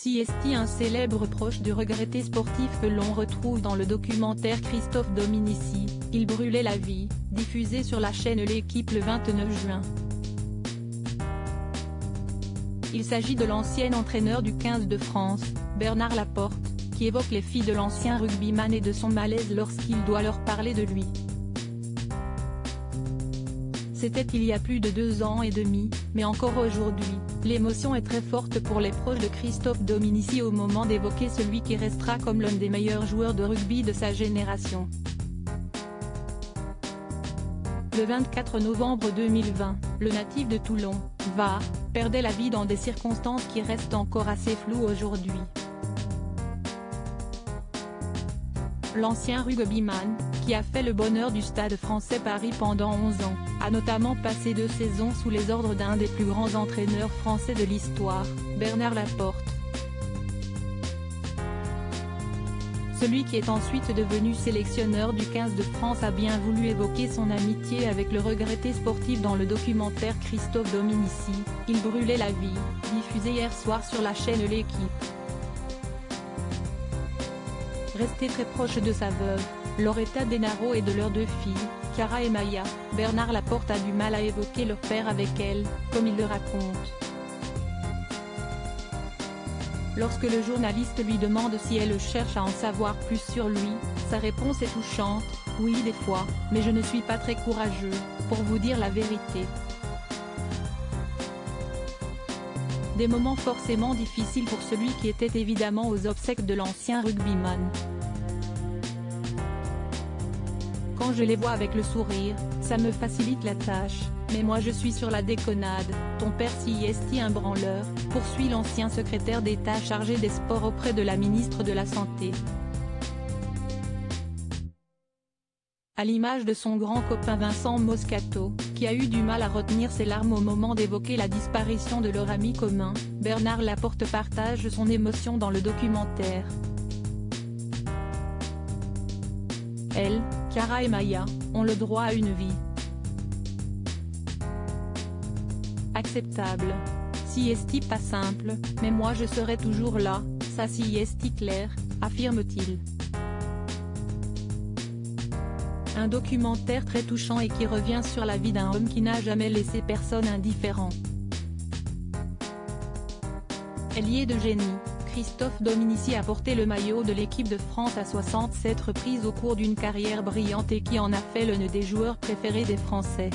Siesti, un célèbre proche du regretté sportif que l'on retrouve dans le documentaire Christophe Dominici, Il brûlait la vie, diffusé sur la chaîne L'Équipe le 29 juin. Il s'agit de l'ancien entraîneur du 15 de France, Bernard Laporte, qui évoque les filles de l'ancien rugbyman et de son malaise lorsqu'il doit leur parler de lui. C'était il y a plus de 2 ans et demi, mais encore aujourd'hui, l'émotion est très forte pour les proches de Christophe Dominici au moment d'évoquer celui qui restera comme l'un des meilleurs joueurs de rugby de sa génération. Le 24 novembre 2020, le natif de Toulon, Var, perdait la vie dans des circonstances qui restent encore assez floues aujourd'hui. L'ancien rugbyman, qui a fait le bonheur du Stade Français Paris pendant 11 ans, a notamment passé 2 saisons sous les ordres d'un des plus grands entraîneurs français de l'histoire, Bernard Laporte. Celui qui est ensuite devenu sélectionneur du 15 de France a bien voulu évoquer son amitié avec le regretté sportif dans le documentaire Christophe Dominici, Il brûlait la vie, diffusé hier soir sur la chaîne L'Équipe. Resté très proche de sa veuve, Loretta Denaro, et de leurs 2 filles, Cara et Maya, Bernard Laporte a du mal à évoquer leur père avec elle, comme il le raconte. Lorsque le journaliste lui demande si elle cherche à en savoir plus sur lui, sa réponse est touchante: « Oui, des fois, mais je ne suis pas très courageux, pour vous dire la vérité. » Des moments forcément difficiles pour celui qui était évidemment aux obsèques de l'ancien rugbyman. Quand je les vois avec le sourire, ça me facilite la tâche, mais moi je suis sur la déconnade. Ton père Siesti, un branleur, poursuit l'ancien secrétaire d'État chargé des sports auprès de la ministre de la Santé. À l'image de son grand copain Vincent Moscato, qui a eu du mal à retenir ses larmes au moment d'évoquer la disparition de leur ami commun, Bernard Laporte partage son émotion dans le documentaire. Elle, Cara et Maya, ont le droit à une vie acceptable. Siesti pas simple, mais moi je serai toujours là, ça Siesti clair, affirme-t-il. Un documentaire très touchant et qui revient sur la vie d'un homme qui n'a jamais laissé personne indifférent. Ailier de génie, Christophe Dominici a porté le maillot de l'équipe de France à 67 reprises au cours d'une carrière brillante et qui en a fait l'un des joueurs préférés des Français.